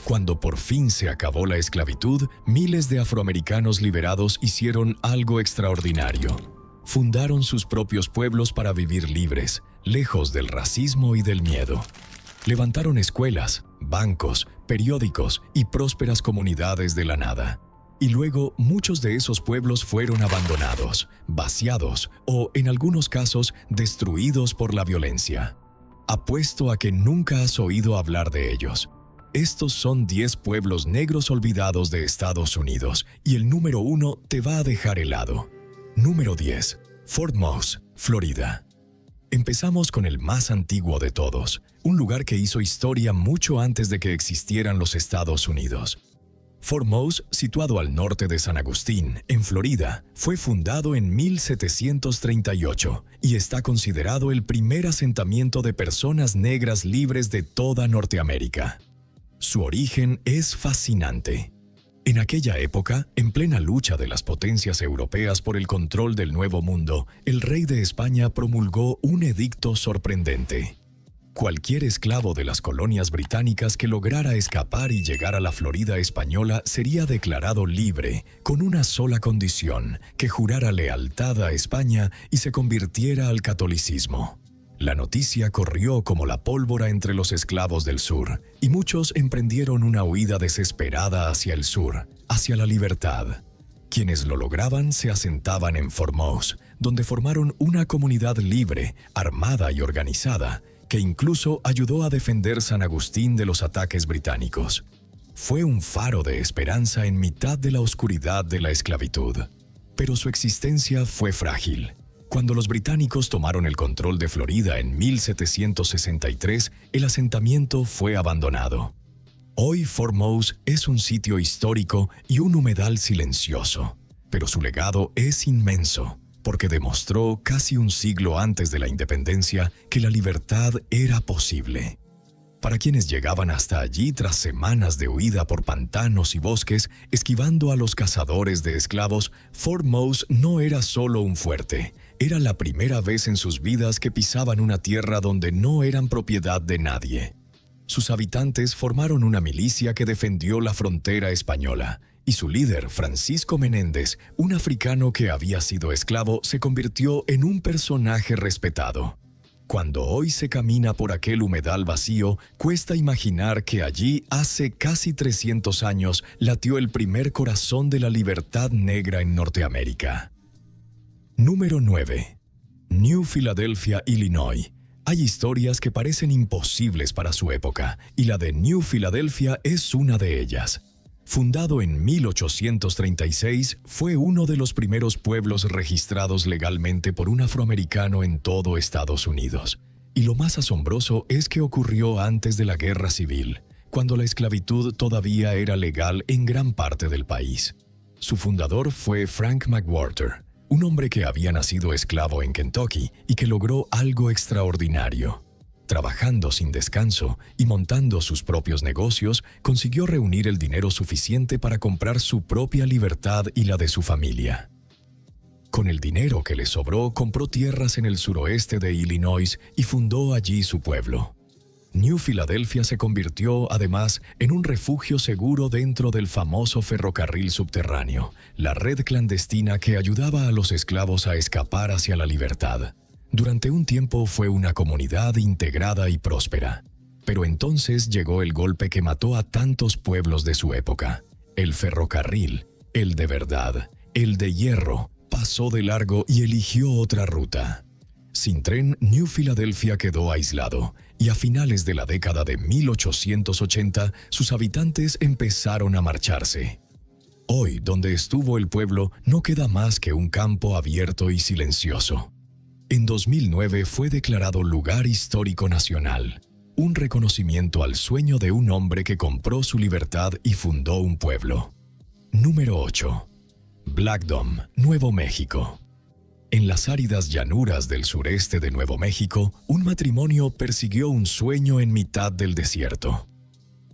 Cuando por fin se acabó la esclavitud, miles de afroamericanos liberados hicieron algo extraordinario. Fundaron sus propios pueblos para vivir libres, lejos del racismo y del miedo. Levantaron escuelas, bancos, periódicos y prósperas comunidades de la nada. Y luego muchos de esos pueblos fueron abandonados, vaciados o, en algunos casos, destruidos por la violencia. Apuesto a que nunca has oído hablar de ellos. Estos son 10 pueblos negros olvidados de Estados Unidos y el número 1 te va a dejar helado. Número 10. Fort Moss, Florida. Empezamos con el más antiguo de todos, un lugar que hizo historia mucho antes de que existieran los Estados Unidos. Fort Moss, situado al norte de San Agustín, en Florida, fue fundado en 1738 y está considerado el primer asentamiento de personas negras libres de toda Norteamérica. Su origen es fascinante. En aquella época, en plena lucha de las potencias europeas por el control del Nuevo Mundo, el rey de España promulgó un edicto sorprendente. Cualquier esclavo de las colonias británicas que lograra escapar y llegar a la Florida española sería declarado libre, con una sola condición: que jurara lealtad a España y se convirtiera al catolicismo. La noticia corrió como la pólvora entre los esclavos del sur, y muchos emprendieron una huida desesperada hacia el sur, hacia la libertad. Quienes lo lograban se asentaban en Fort Moss, donde formaron una comunidad libre, armada y organizada, que incluso ayudó a defender San Agustín de los ataques británicos. Fue un faro de esperanza en mitad de la oscuridad de la esclavitud. Pero su existencia fue frágil. Cuando los británicos tomaron el control de Florida en 1763, el asentamiento fue abandonado. Hoy Fort Moss es un sitio histórico y un humedal silencioso, pero su legado es inmenso, porque demostró casi un siglo antes de la independencia que la libertad era posible. Para quienes llegaban hasta allí tras semanas de huida por pantanos y bosques, esquivando a los cazadores de esclavos, Fort Moss no era solo un fuerte. Era la primera vez en sus vidas que pisaban una tierra donde no eran propiedad de nadie. Sus habitantes formaron una milicia que defendió la frontera española, y su líder, Francisco Menéndez, un africano que había sido esclavo, se convirtió en un personaje respetado. Cuando hoy se camina por aquel humedal vacío, cuesta imaginar que allí, hace casi 300 años, latió el primer corazón de la libertad negra en Norteamérica. Número 9. New Philadelphia, Illinois. Hay historias que parecen imposibles para su época, y la de New Philadelphia es una de ellas. Fundado en 1836, fue uno de los primeros pueblos registrados legalmente por un afroamericano en todo Estados Unidos. Y lo más asombroso es que ocurrió antes de la Guerra Civil, cuando la esclavitud todavía era legal en gran parte del país. Su fundador fue Frank McWhorter, un hombre que había nacido esclavo en Kentucky y que logró algo extraordinario. Trabajando sin descanso y montando sus propios negocios, consiguió reunir el dinero suficiente para comprar su propia libertad y la de su familia. Con el dinero que le sobró, compró tierras en el suroeste de Illinois y fundó allí su pueblo. New Philadelphia se convirtió, además, en un refugio seguro dentro del famoso ferrocarril subterráneo, la red clandestina que ayudaba a los esclavos a escapar hacia la libertad. Durante un tiempo fue una comunidad integrada y próspera. Pero entonces llegó el golpe que mató a tantos pueblos de su época. El ferrocarril, el de verdad, el de hierro, pasó de largo y eligió otra ruta. Sin tren, New Philadelphia quedó aislado, y a finales de la década de 1880, sus habitantes empezaron a marcharse. Hoy, donde estuvo el pueblo, no queda más que un campo abierto y silencioso. En 2009 fue declarado Lugar Histórico Nacional, un reconocimiento al sueño de un hombre que compró su libertad y fundó un pueblo. Número 8. Black Dome, Nuevo México. En las áridas llanuras del sureste de Nuevo México, un matrimonio persiguió un sueño en mitad del desierto.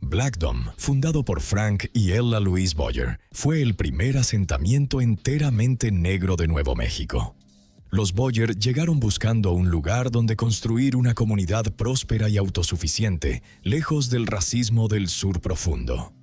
Black Dome, fundado por Frank y Ella Louise Boyer, fue el primer asentamiento enteramente negro de Nuevo México. Los Boyer llegaron buscando un lugar donde construir una comunidad próspera y autosuficiente, lejos del racismo del sur profundo.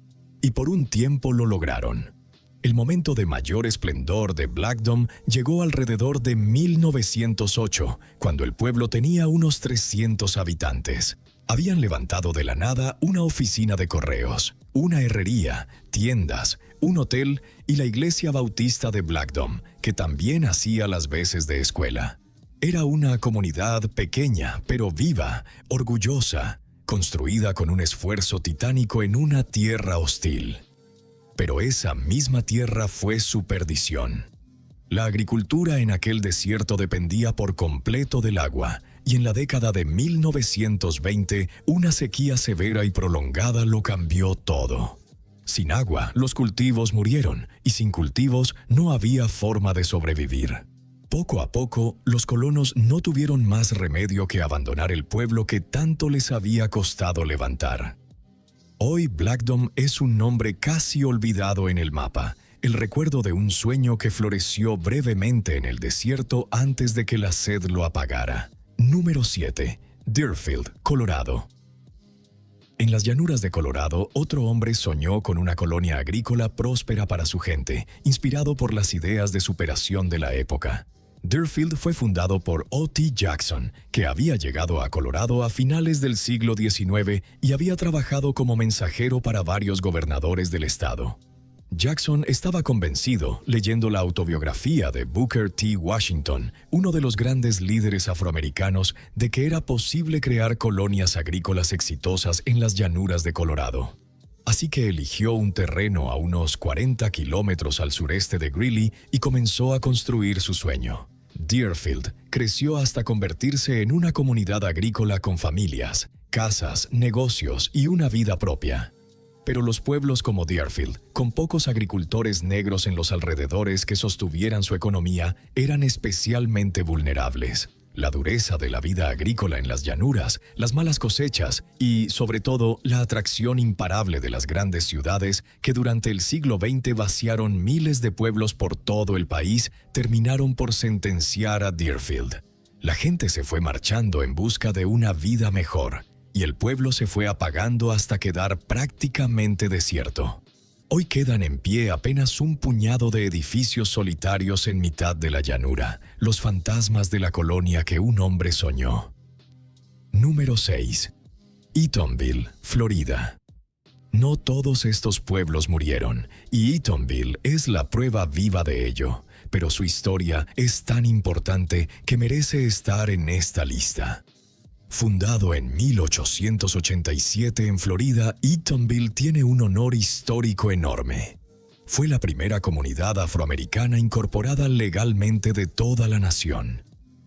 Y por un tiempo lo lograron. El momento de mayor esplendor de Blackdom llegó alrededor de 1908, cuando el pueblo tenía unos 300 habitantes. Habían levantado de la nada una oficina de correos, una herrería, tiendas, un hotel y la iglesia bautista de Blackdom, que también hacía las veces de escuela. Era una comunidad pequeña, pero viva, orgullosa, construida con un esfuerzo titánico en una tierra hostil. Pero esa misma tierra fue su perdición. La agricultura en aquel desierto dependía por completo del agua, y en la década de 1920, una sequía severa y prolongada lo cambió todo. Sin agua, los cultivos murieron, y sin cultivos no había forma de sobrevivir. Poco a poco, los colonos no tuvieron más remedio que abandonar el pueblo que tanto les había costado levantar. Hoy Blackdom es un nombre casi olvidado en el mapa, el recuerdo de un sueño que floreció brevemente en el desierto antes de que la sed lo apagara. Número 7. Deerfield, Colorado. En las llanuras de Colorado, otro hombre soñó con una colonia agrícola próspera para su gente, inspirado por las ideas de superación de la época. Deerfield fue fundado por O.T. Jackson, que había llegado a Colorado a finales del siglo XIX y había trabajado como mensajero para varios gobernadores del estado. Jackson estaba convencido, leyendo la autobiografía de Booker T. Washington, uno de los grandes líderes afroamericanos, de que era posible crear colonias agrícolas exitosas en las llanuras de Colorado. Así que eligió un terreno a unos 40 kilómetros al sureste de Greeley y comenzó a construir su sueño. Deerfield creció hasta convertirse en una comunidad agrícola con familias, casas, negocios y una vida propia. Pero los pueblos como Deerfield, con pocos agricultores negros en los alrededores que sostuvieran su economía, eran especialmente vulnerables. La dureza de la vida agrícola en las llanuras, las malas cosechas y, sobre todo, la atracción imparable de las grandes ciudades que durante el siglo XX vaciaron miles de pueblos por todo el país, terminaron por sentenciar a Deerfield. La gente se fue marchando en busca de una vida mejor, y el pueblo se fue apagando hasta quedar prácticamente desierto. Hoy quedan en pie apenas un puñado de edificios solitarios en mitad de la llanura, los fantasmas de la colonia que un hombre soñó. Número 6. Eatonville, Florida. No todos estos pueblos murieron, y Eatonville es la prueba viva de ello, pero su historia es tan importante que merece estar en esta lista. Fundado en 1887 en Florida, Eatonville tiene un honor histórico enorme. Fue la primera comunidad afroamericana incorporada legalmente de toda la nación.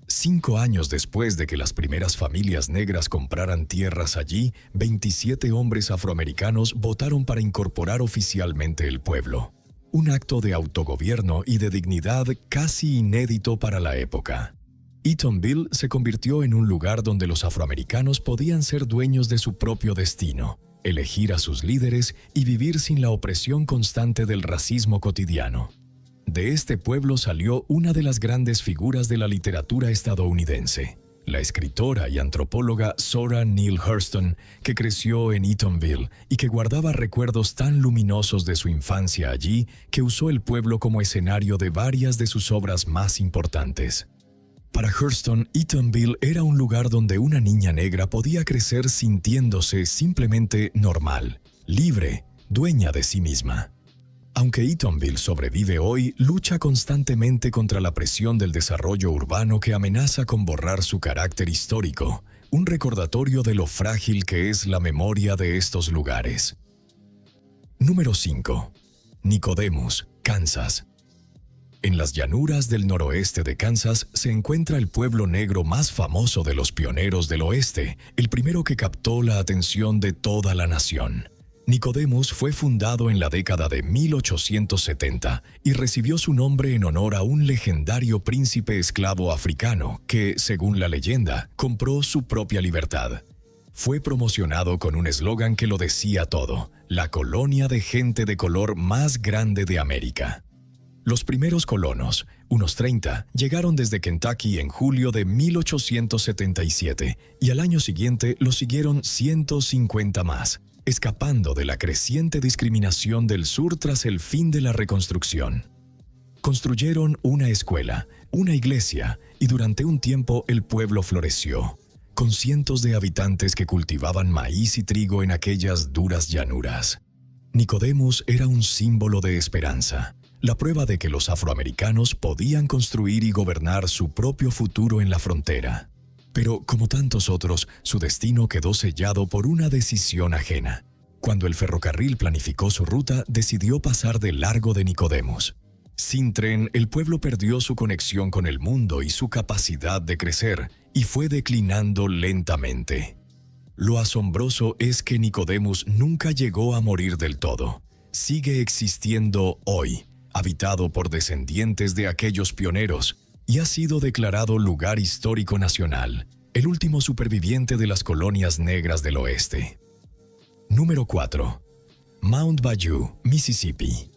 5 años después de que las primeras familias negras compraran tierras allí, 27 hombres afroamericanos votaron para incorporar oficialmente el pueblo. Un acto de autogobierno y de dignidad casi inédito para la época. Eatonville se convirtió en un lugar donde los afroamericanos podían ser dueños de su propio destino, elegir a sus líderes y vivir sin la opresión constante del racismo cotidiano. De este pueblo salió una de las grandes figuras de la literatura estadounidense, la escritora y antropóloga Zora Neale Hurston, que creció en Eatonville y que guardaba recuerdos tan luminosos de su infancia allí que usó el pueblo como escenario de varias de sus obras más importantes. Para Hurston, Eatonville era un lugar donde una niña negra podía crecer sintiéndose simplemente normal, libre, dueña de sí misma. Aunque Eatonville sobrevive hoy, lucha constantemente contra la presión del desarrollo urbano que amenaza con borrar su carácter histórico, un recordatorio de lo frágil que es la memoria de estos lugares. Número 5. Nicodemus, Kansas. En las llanuras del noroeste de Kansas se encuentra el pueblo negro más famoso de los pioneros del oeste, el primero que captó la atención de toda la nación. Nicodemus fue fundado en la década de 1870 y recibió su nombre en honor a un legendario príncipe esclavo africano que, según la leyenda, compró su propia libertad. Fue promocionado con un eslogan que lo decía todo: la colonia de gente de color más grande de América. Los primeros colonos, unos 30, llegaron desde Kentucky en julio de 1877 y al año siguiente los siguieron 150 más, escapando de la creciente discriminación del sur tras el fin de la Reconstrucción. Construyeron una escuela, una iglesia y durante un tiempo el pueblo floreció, con cientos de habitantes que cultivaban maíz y trigo en aquellas duras llanuras. Nicodemus era un símbolo de esperanza, la prueba de que los afroamericanos podían construir y gobernar su propio futuro en la frontera. Pero, como tantos otros, su destino quedó sellado por una decisión ajena. Cuando el ferrocarril planificó su ruta, decidió pasar de largo de Nicodemus. Sin tren, el pueblo perdió su conexión con el mundo y su capacidad de crecer, y fue declinando lentamente. Lo asombroso es que Nicodemus nunca llegó a morir del todo. Sigue existiendo hoy, habitado por descendientes de aquellos pioneros, y ha sido declarado lugar histórico nacional, el último superviviente de las colonias negras del oeste. Número 4. Mount Bayou, Mississippi.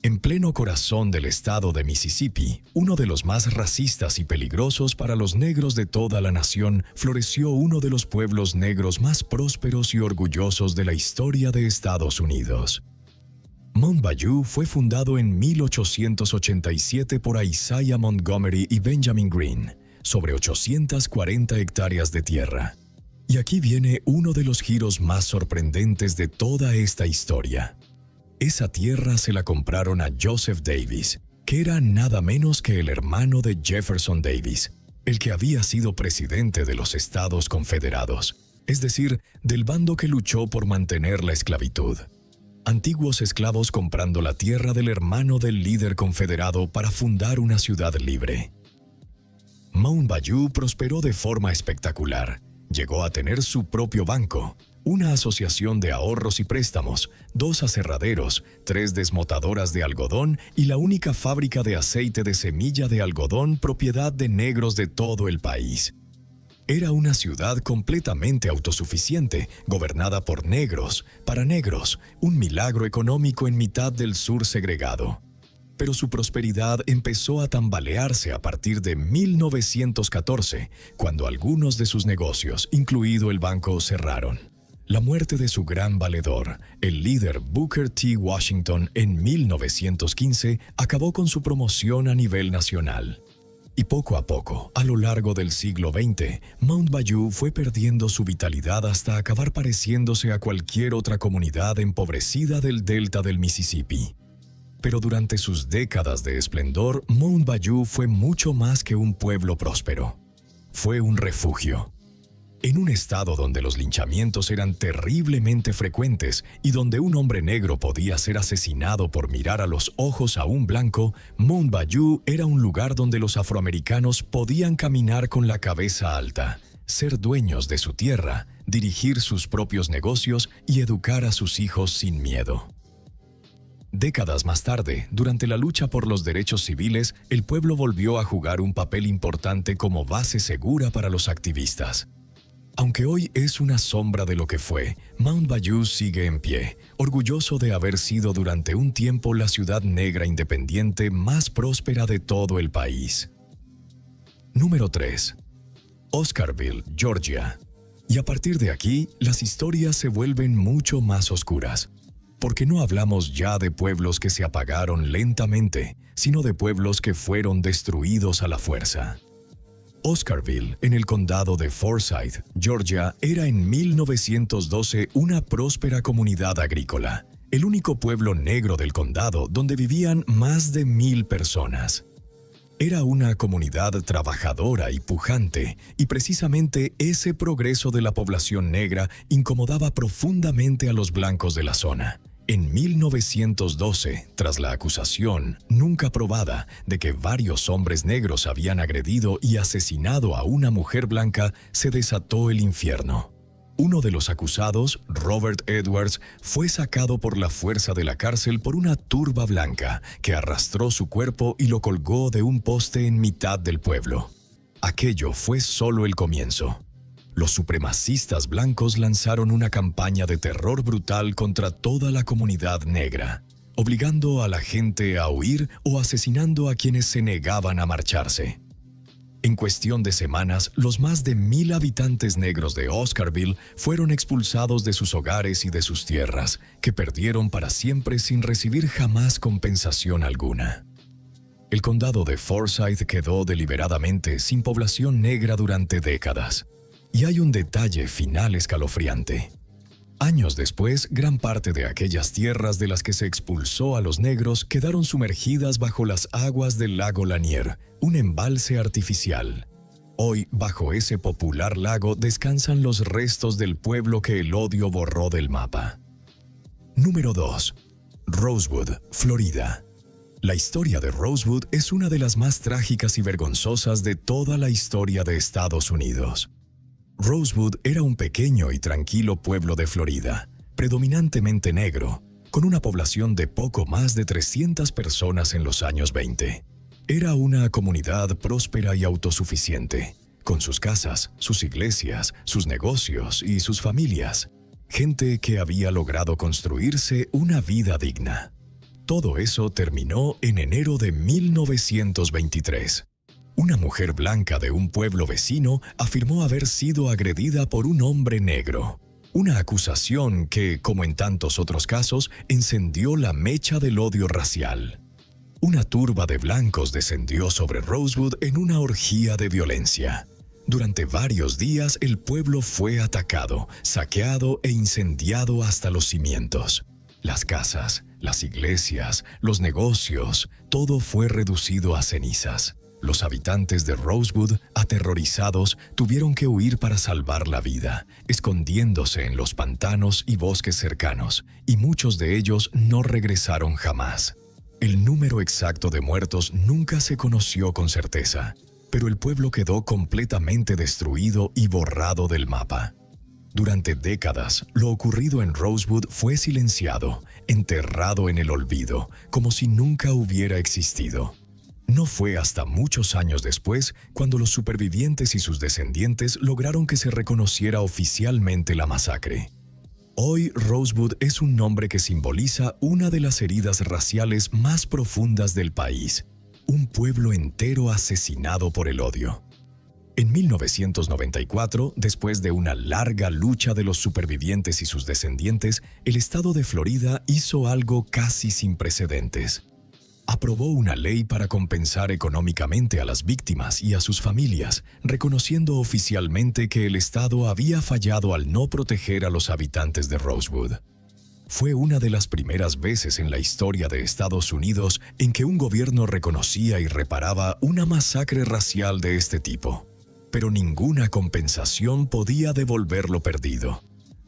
En pleno corazón del estado de Mississippi, uno de los más racistas y peligrosos para los negros de toda la nación, floreció uno de los pueblos negros más prósperos y orgullosos de la historia de Estados Unidos. Mount Bayou fue fundado en 1887 por Isaiah Montgomery y Benjamin Green, sobre 840 hectáreas de tierra. Y aquí viene uno de los giros más sorprendentes de toda esta historia. Esa tierra se la compraron a Joseph Davis, que era nada menos que el hermano de Jefferson Davis, el que había sido presidente de los Estados Confederados, es decir, del bando que luchó por mantener la esclavitud. Antiguos esclavos comprando la tierra del hermano del líder confederado para fundar una ciudad libre. Mount Bayou prosperó de forma espectacular. Llegó a tener su propio banco, una asociación de ahorros y préstamos, 2 aserraderos, 3 desmotadoras de algodón y la única fábrica de aceite de semilla de algodón propiedad de negros de todo el país. Era una ciudad completamente autosuficiente, gobernada por negros, para negros, un milagro económico en mitad del sur segregado. Pero su prosperidad empezó a tambalearse a partir de 1914, cuando algunos de sus negocios, incluido el banco, cerraron. La muerte de su gran valedor, el líder Booker T. Washington, en 1915, acabó con su promoción a nivel nacional. Y poco a poco, a lo largo del siglo XX, Mount Bayou fue perdiendo su vitalidad hasta acabar pareciéndose a cualquier otra comunidad empobrecida del delta del Mississippi. Pero durante sus décadas de esplendor, Mount Bayou fue mucho más que un pueblo próspero. Fue un refugio. En un estado donde los linchamientos eran terriblemente frecuentes y donde un hombre negro podía ser asesinado por mirar a los ojos a un blanco, Mount Bayou era un lugar donde los afroamericanos podían caminar con la cabeza alta, ser dueños de su tierra, dirigir sus propios negocios y educar a sus hijos sin miedo. Décadas más tarde, durante la lucha por los derechos civiles, el pueblo volvió a jugar un papel importante como base segura para los activistas. Aunque hoy es una sombra de lo que fue, Mount Bayou sigue en pie, orgulloso de haber sido durante un tiempo la ciudad negra independiente más próspera de todo el país. Número 3. Oscarville, Georgia. Y a partir de aquí, las historias se vuelven mucho más oscuras. Porque no hablamos ya de pueblos que se apagaron lentamente, sino de pueblos que fueron destruidos a la fuerza. Oscarville, en el condado de Forsyth, Georgia, era en 1912 una próspera comunidad agrícola, el único pueblo negro del condado donde vivían más de 1000 personas. Era una comunidad trabajadora y pujante, y precisamente ese progreso de la población negra incomodaba profundamente a los blancos de la zona. En 1912, tras la acusación, nunca probada, de que varios hombres negros habían agredido y asesinado a una mujer blanca, se desató el infierno. Uno de los acusados, Robert Edwards, fue sacado por la fuerza de la cárcel por una turba blanca, que arrastró su cuerpo y lo colgó de un poste en mitad del pueblo. Aquello fue solo el comienzo. Los supremacistas blancos lanzaron una campaña de terror brutal contra toda la comunidad negra. obligando a la gente a huir o asesinando a quienes se negaban a marcharse. En cuestión de semanas, los más de 1,000 habitantes negros de Oscarville fueron expulsados de sus hogares y de sus tierras, que perdieron para siempre sin recibir jamás compensación alguna. El condado de Forsyth quedó deliberadamente sin población negra durante décadas. Y hay un detalle final escalofriante. Años después, gran parte de aquellas tierras de las que se expulsó a los negros quedaron sumergidas bajo las aguas del lago Lanier, un embalse artificial. Hoy, bajo ese popular lago descansan los restos del pueblo que el odio borró del mapa. Número 2. Rosewood, Florida. La historia de Rosewood es una de las más trágicas y vergonzosas de toda la historia de Estados Unidos. Rosewood era un pequeño y tranquilo pueblo de Florida, predominantemente negro, con una población de poco más de 300 personas en los años 20. Era una comunidad próspera y autosuficiente, con sus casas, sus iglesias, sus negocios y sus familias. Gente que había logrado construirse una vida digna. Todo eso terminó en enero de 1923. Una mujer blanca de un pueblo vecino afirmó haber sido agredida por un hombre negro. Una acusación que, como en tantos otros casos, encendió la mecha del odio racial. Una turba de blancos descendió sobre Rosewood en una orgía de violencia. Durante varios días el pueblo fue atacado, saqueado e incendiado hasta los cimientos. Las casas, las iglesias, los negocios, todo fue reducido a cenizas. Los habitantes de Rosewood, aterrorizados, tuvieron que huir para salvar la vida, escondiéndose en los pantanos y bosques cercanos, y muchos de ellos no regresaron jamás. El número exacto de muertos nunca se conoció con certeza, pero el pueblo quedó completamente destruido y borrado del mapa. Durante décadas, lo ocurrido en Rosewood fue silenciado, enterrado en el olvido, como si nunca hubiera existido. No fue hasta muchos años después cuando los supervivientes y sus descendientes lograron que se reconociera oficialmente la masacre. Hoy, Rosewood es un nombre que simboliza una de las heridas raciales más profundas del país, un pueblo entero asesinado por el odio. En 1994, después de una larga lucha de los supervivientes y sus descendientes, el estado de Florida hizo algo casi sin precedentes. Aprobó una ley para compensar económicamente a las víctimas y a sus familias, reconociendo oficialmente que el Estado había fallado al no proteger a los habitantes de Rosewood. Fue una de las primeras veces en la historia de Estados Unidos en que un gobierno reconocía y reparaba una masacre racial de este tipo. Pero ninguna compensación podía devolver lo perdido.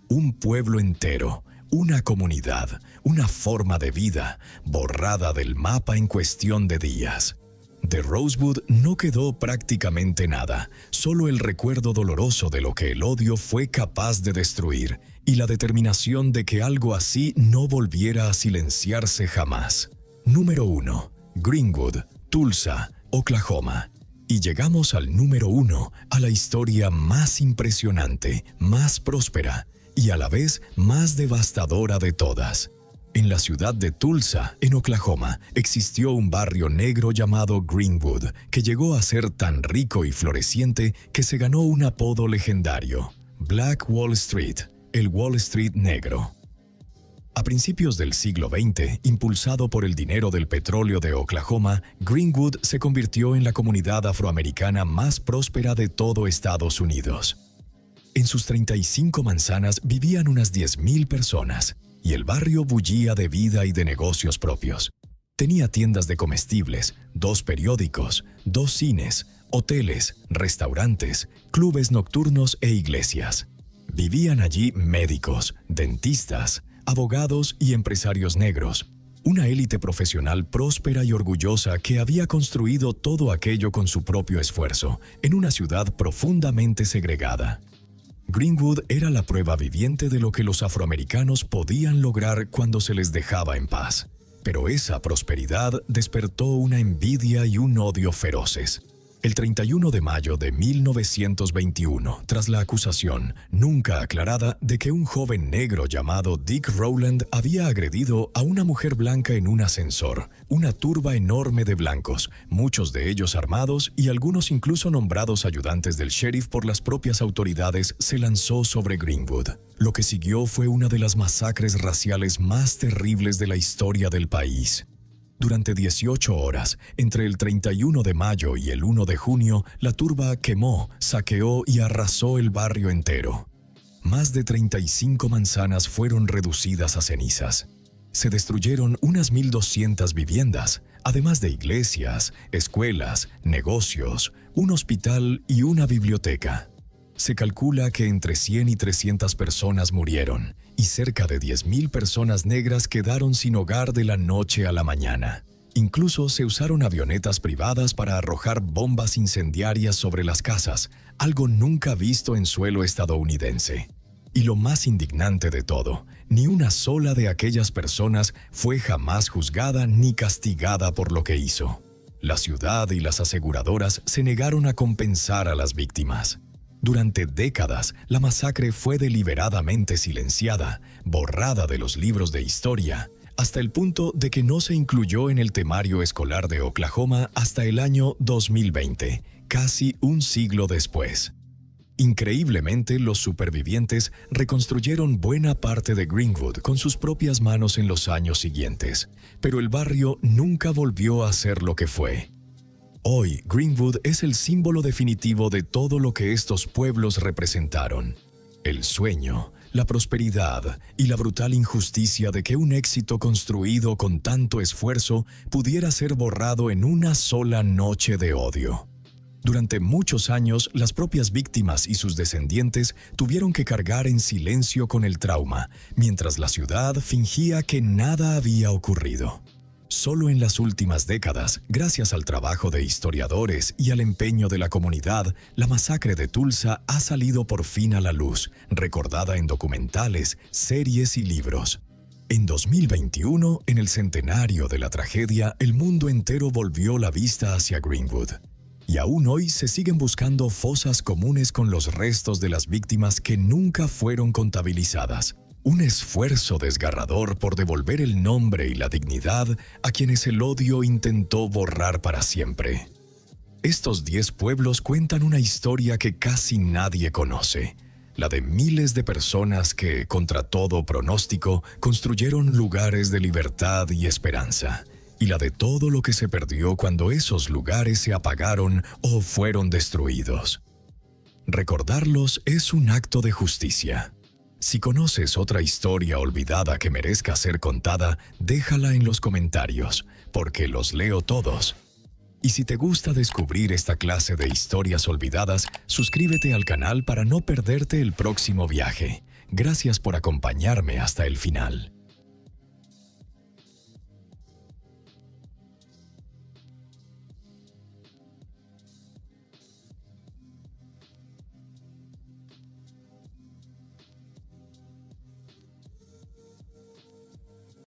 Un pueblo entero, una comunidad, una forma de vida, borrada del mapa en cuestión de días. De Rosewood no quedó prácticamente nada, solo el recuerdo doloroso de lo que el odio fue capaz de destruir y la determinación de que algo así no volviera a silenciarse jamás. Número 1. Greenwood, Tulsa, Oklahoma. Y llegamos al número 1, a la historia más impresionante, más próspera y a la vez más devastadora de todas. En la ciudad de Tulsa, en Oklahoma, existió un barrio negro llamado Greenwood, que llegó a ser tan rico y floreciente que se ganó un apodo legendario: Black Wall Street, el Wall Street negro. A principios del siglo XX, impulsado por el dinero del petróleo de Oklahoma, Greenwood se convirtió en la comunidad afroamericana más próspera de todo Estados Unidos. En sus 35 manzanas vivían unas 10,000 personas, y el barrio bullía de vida y de negocios propios. Tenía tiendas de comestibles, 2 periódicos, 2 cines, hoteles, restaurantes, clubes nocturnos e iglesias. Vivían allí médicos, dentistas, abogados y empresarios negros, una élite profesional próspera y orgullosa que había construido todo aquello con su propio esfuerzo, en una ciudad profundamente segregada. Greenwood era la prueba viviente de lo que los afroamericanos podían lograr cuando se les dejaba en paz. Pero esa prosperidad despertó una envidia y un odio feroces. El 31 de mayo de 1921, tras la acusación, nunca aclarada, de que un joven negro llamado Dick Rowland había agredido a una mujer blanca en un ascensor, una turba enorme de blancos, muchos de ellos armados y algunos incluso nombrados ayudantes del sheriff por las propias autoridades, se lanzó sobre Greenwood. Lo que siguió fue una de las masacres raciales más terribles de la historia del país. Durante 18 horas, entre el 31 de mayo y el 1 de junio, la turba quemó, saqueó y arrasó el barrio entero. Más de 35 manzanas fueron reducidas a cenizas. Se destruyeron unas 1,200 viviendas, además de iglesias, escuelas, negocios, un hospital y una biblioteca. Se calcula que entre 100 y 300 personas murieron, y cerca de 10,000 personas negras quedaron sin hogar de la noche a la mañana. Incluso se usaron avionetas privadas para arrojar bombas incendiarias sobre las casas, algo nunca visto en suelo estadounidense. Y lo más indignante de todo, ni una sola de aquellas personas fue jamás juzgada ni castigada por lo que hizo. La ciudad y las aseguradoras se negaron a compensar a las víctimas. Durante décadas, la masacre fue deliberadamente silenciada, borrada de los libros de historia, hasta el punto de que no se incluyó en el temario escolar de Oklahoma hasta el año 2020, casi un siglo después. Increíblemente, los supervivientes reconstruyeron buena parte de Greenwood con sus propias manos en los años siguientes, pero el barrio nunca volvió a ser lo que fue. Hoy, Greenwood es el símbolo definitivo de todo lo que estos pueblos representaron. El sueño, la prosperidad y la brutal injusticia de que un éxito construido con tanto esfuerzo pudiera ser borrado en una sola noche de odio. Durante muchos años, las propias víctimas y sus descendientes tuvieron que cargar en silencio con el trauma, mientras la ciudad fingía que nada había ocurrido. Solo en las últimas décadas, gracias al trabajo de historiadores y al empeño de la comunidad, la masacre de Tulsa ha salido por fin a la luz, recordada en documentales, series y libros. En 2021, en el centenario de la tragedia, el mundo entero volvió la vista hacia Greenwood. Y aún hoy se siguen buscando fosas comunes con los restos de las víctimas que nunca fueron contabilizadas. Un esfuerzo desgarrador por devolver el nombre y la dignidad a quienes el odio intentó borrar para siempre. Estos 10 pueblos cuentan una historia que casi nadie conoce, la de miles de personas que, contra todo pronóstico, construyeron lugares de libertad y esperanza, y la de todo lo que se perdió cuando esos lugares se apagaron o fueron destruidos. Recordarlos es un acto de justicia. Si conoces otra historia olvidada que merezca ser contada, déjala en los comentarios, porque los leo todos. Y si te gusta descubrir esta clase de historias olvidadas, suscríbete al canal para no perderte el próximo viaje. Gracias por acompañarme hasta el final.